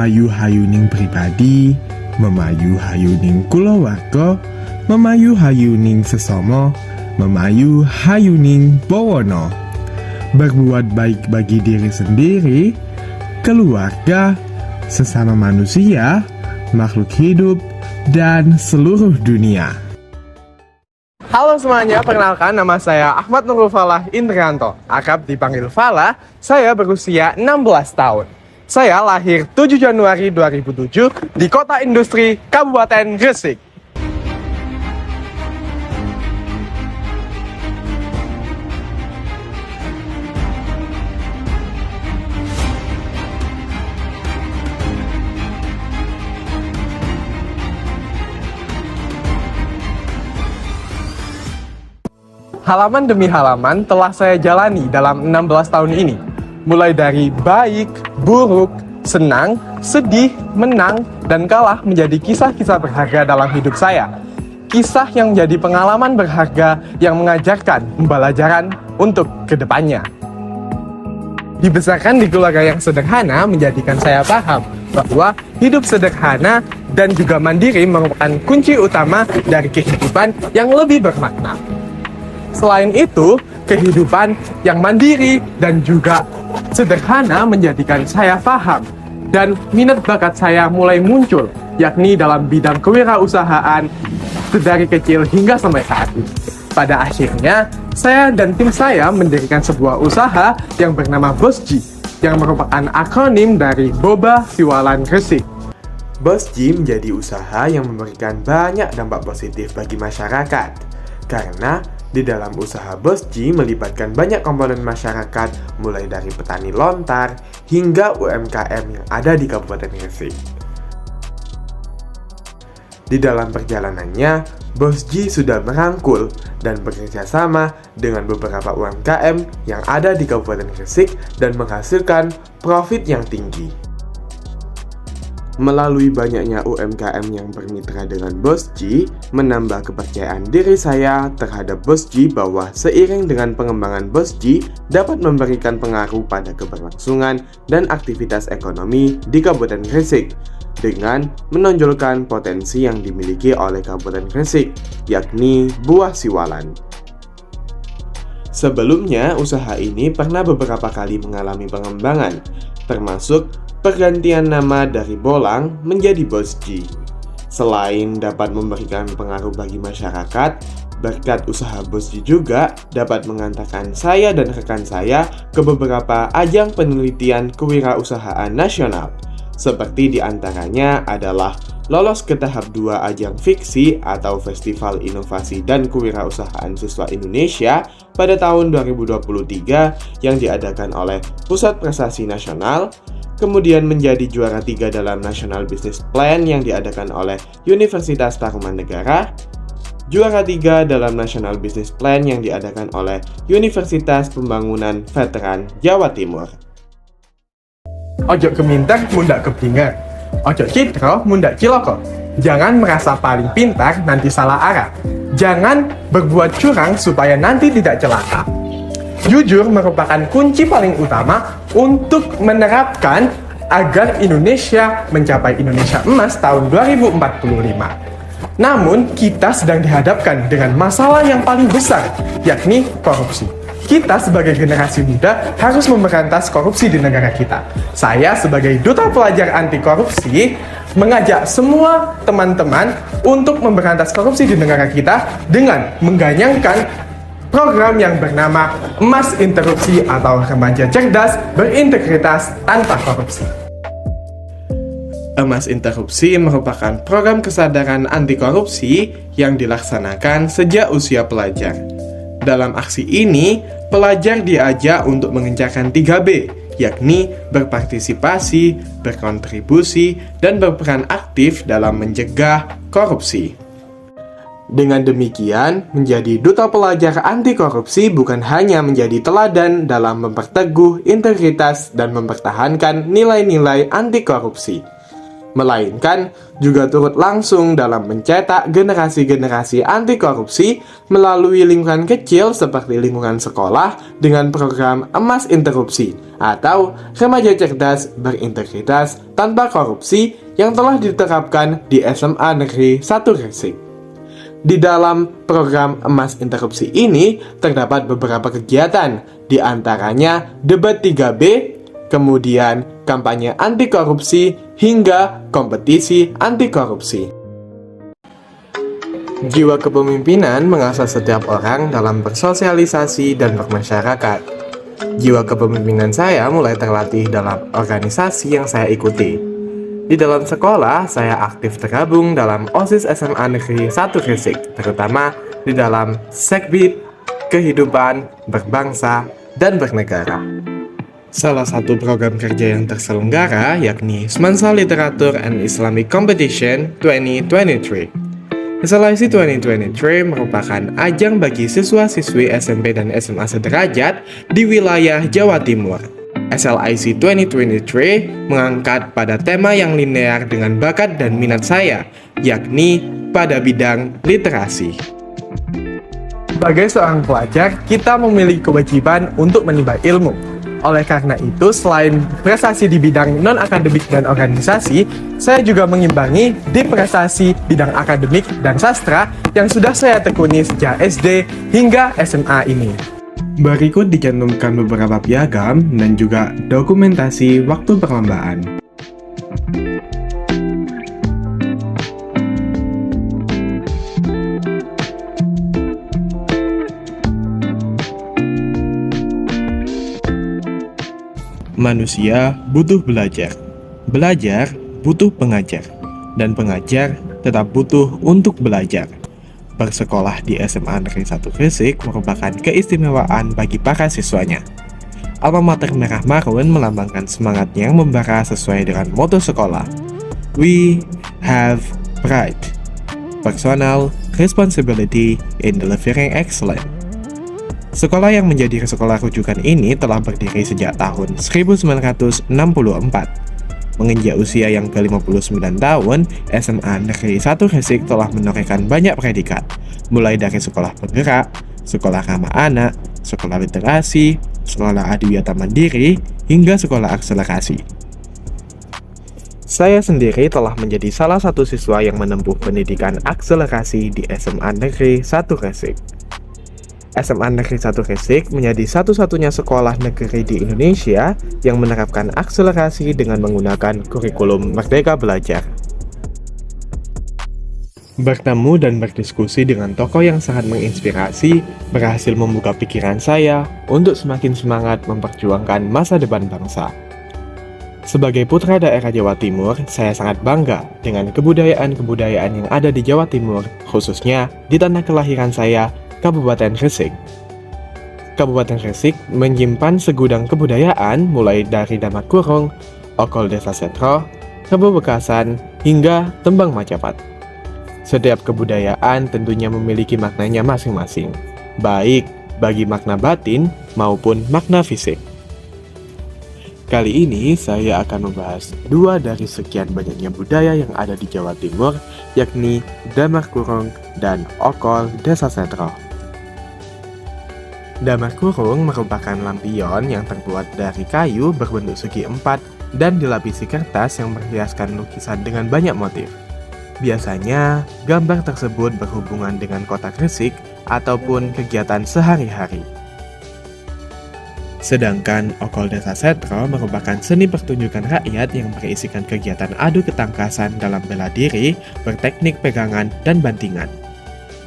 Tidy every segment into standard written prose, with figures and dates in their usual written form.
memayu hayuning pribadi, memayu hayuning kulawarga, memayu hayuning sesama, memayu hayuning bawana. Berbuat baik bagi diri sendiri, keluarga, sesama manusia, makhluk hidup, dan seluruh dunia. Halo semuanya, perkenalkan nama saya Ahmad Nurul Falah Indrianto. Akrab dipanggil Falah, saya berusia 16 tahun. Saya lahir 7 Januari 2007 di Kota Industri, Kabupaten Gresik. Halaman demi halaman telah saya jalani dalam 16 tahun ini. Mulai dari baik, buruk, senang, sedih, menang, dan kalah menjadi kisah-kisah berharga dalam hidup saya. Kisah yang menjadi pengalaman berharga yang mengajarkan pembelajaran untuk kedepannya. Dibesarkan di keluarga yang sederhana menjadikan saya paham bahwa hidup sederhana dan juga mandiri merupakan kunci utama dari kehidupan yang lebih bermakna. Selain itu, kehidupan yang mandiri dan juga sederhana menjadikan saya paham dan minat bakat saya mulai muncul, yakni dalam bidang kewirausahaan dari kecil hingga sampai saat ini. Pada akhirnya, saya dan tim saya mendirikan sebuah usaha yang bernama Bosji, yang merupakan akronim dari Boba Siwalan Gresik. Bosji menjadi usaha yang memberikan banyak dampak positif bagi masyarakat, karena di dalam usaha Bosji melibatkan banyak komponen masyarakat, mulai dari petani lontar hingga UMKM yang ada di Kabupaten Gresik. Di dalam perjalanannya, Bosji sudah merangkul dan bekerja sama dengan beberapa UMKM yang ada di Kabupaten Gresik dan menghasilkan profit yang tinggi. Melalui banyaknya UMKM yang bermitra dengan Bosji, menambah kepercayaan diri saya terhadap Bosji bahwa seiring dengan pengembangan Bosji dapat memberikan pengaruh pada keberlangsungan dan aktivitas ekonomi di Kabupaten Gresik dengan menonjolkan potensi yang dimiliki oleh Kabupaten Gresik, yakni buah siwalan. Sebelumnya, usaha ini pernah beberapa kali mengalami pengembangan, termasuk pergantian nama dari Bolang menjadi Bosji. Selain dapat memberikan pengaruh bagi masyarakat, berkat usaha Bosji juga dapat mengantarkan saya dan rekan saya ke beberapa ajang penelitian kewirausahaan nasional. Seperti diantaranya adalah lolos ke tahap 2 ajang fiksi atau Festival Inovasi dan Kewirausahaan Siswa Indonesia pada tahun 2023 yang diadakan oleh Pusat Prestasi Nasional, kemudian menjadi juara 3 dalam National Business Plan yang diadakan oleh Universitas Tarumanegara, juara 3 dalam National Business Plan yang diadakan oleh Universitas Pembangunan Veteran Jawa Timur. Ojo kemintar, mundak kepingar. Ojo citro, mundak ciloko. Jangan merasa paling pintar, nanti salah arah. Jangan berbuat curang supaya nanti tidak celaka. Jujur merupakan kunci paling utama untuk menerapkan agar Indonesia mencapai Indonesia Emas tahun 2045. Namun, kita sedang dihadapkan dengan masalah yang paling besar, yakni korupsi. Kita sebagai generasi muda harus memberantas korupsi di negara kita. Saya sebagai Duta Pelajar Anti Korupsi mengajak semua teman-teman untuk memberantas korupsi di negara kita dengan mengganyangkan program yang bernama Emas Interupsi atau Remaja Cerdas Berintegritas Tanpa Korupsi. Emas Interupsi merupakan program kesadaran anti korupsi yang dilaksanakan sejak usia pelajar. Dalam aksi ini, pelajar diajak untuk mengejarkan 3B, yakni berpartisipasi, berkontribusi, dan berperan aktif dalam mencegah korupsi. Dengan demikian, menjadi duta pelajar anti korupsi bukan hanya menjadi teladan dalam memperteguh integritas dan mempertahankan nilai-nilai anti korupsi, melainkan juga turut langsung dalam mencetak generasi-generasi anti korupsi melalui lingkungan kecil seperti lingkungan sekolah dengan program Emas Interupsi atau Remaja Cerdas Berintegritas Tanpa Korupsi yang telah diterapkan di SMA Negeri 1 Gresik. Di dalam program Emas Interupsi ini terdapat beberapa kegiatan, di antaranya debat 3B, kemudian kampanye anti korupsi, hingga kompetisi anti korupsi. Jiwa kepemimpinan mengasah setiap orang dalam bersosialisasi dan bermasyarakat. Jiwa kepemimpinan saya mulai terlatih dalam organisasi yang saya ikuti. Di dalam sekolah, saya aktif tergabung dalam OSIS SMA Negeri 1 Gresik, terutama di dalam Sekbid, Kehidupan, Berbangsa, dan Bernegara. Salah satu program kerja yang terselenggara yakni Semansa Literatur and Islamic Competition 2023. SLIC 2023 merupakan ajang bagi siswa-siswi SMP dan SMA sederajat di wilayah Jawa Timur. SLIC 2023 mengangkat pada tema yang linear dengan bakat dan minat saya, yakni pada bidang literasi. Sebagai seorang pelajar, kita memiliki kewajiban untuk menimba ilmu. Oleh karena itu, selain prestasi di bidang non-akademik dan organisasi, saya juga mengimbangi di prestasi bidang akademik dan sastra yang sudah saya tekuni sejak SD hingga SMA ini. Berikut dicantumkan beberapa piagam dan juga dokumentasi waktu perlombaan. Manusia butuh belajar, belajar butuh pengajar, dan pengajar tetap butuh untuk belajar. Bersekolah di SMA Negeri 1 Gresik merupakan keistimewaan bagi para siswanya. Alma mater merah marun melambangkan semangat yang membara sesuai dengan moto sekolah. We have pride, personal responsibility in delivering excellence. Sekolah yang menjadi sekolah rujukan ini telah berdiri sejak tahun 1964. Menginjak usia yang ke-59 tahun, SMA Negeri 1 Gresik telah menorehkan banyak predikat, mulai dari sekolah penggerak, sekolah ramah anak, sekolah literasi, sekolah adiwiyata mandiri, hingga sekolah akselerasi. Saya sendiri telah menjadi salah satu siswa yang menempuh pendidikan akselerasi di SMA Negeri 1 Gresik. SMA Negeri 1 Gresik menjadi satu-satunya sekolah negeri di Indonesia yang menerapkan akselerasi dengan menggunakan kurikulum Merdeka Belajar. Bertemu dan berdiskusi dengan tokoh yang sangat menginspirasi berhasil membuka pikiran saya untuk semakin semangat memperjuangkan masa depan bangsa. Sebagai putra daerah Jawa Timur, saya sangat bangga dengan kebudayaan-kebudayaan yang ada di Jawa Timur, khususnya di tanah kelahiran saya, Kabupaten Gresik. Kabupaten Gresik menyimpan segudang kebudayaan mulai dari Damat Kurung, Okol Desa Setro, Rebo Bekasan, hingga Tembang Macapat. Setiap kebudayaan tentunya memiliki maknanya masing-masing, baik bagi makna batin maupun makna fisik. Kali ini saya akan membahas dua dari sekian banyaknya budaya yang ada di Jawa Timur, yakni Damar Kurung dan Okol Desa Setro. Damar Kurung merupakan lampion yang terbuat dari kayu berbentuk segi empat dan dilapisi kertas yang berhiaskan lukisan dengan banyak motif. Biasanya, gambar tersebut berhubungan dengan kota Gresik ataupun kegiatan sehari-hari. Sedangkan Okol Desa Setro merupakan seni pertunjukan rakyat yang berisikan kegiatan adu ketangkasan dalam bela diri, berteknik pegangan, dan bantingan.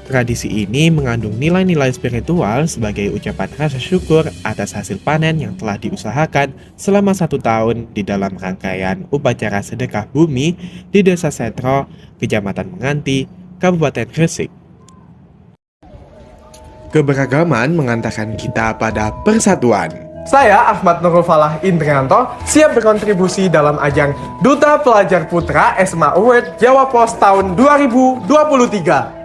Tradisi ini mengandung nilai-nilai spiritual sebagai ucapan rasa syukur atas hasil panen yang telah diusahakan selama 1 tahun di dalam rangkaian upacara sedekah bumi di Desa Setro, Kecamatan Menganti, Kabupaten Gresik. Keberagaman mengantarkan kita pada persatuan. Saya Ahmad Nurul Falah Indrianto siap berkontribusi dalam ajang Duta Pelajar Putra SMA Award Jawa Pos tahun 2023.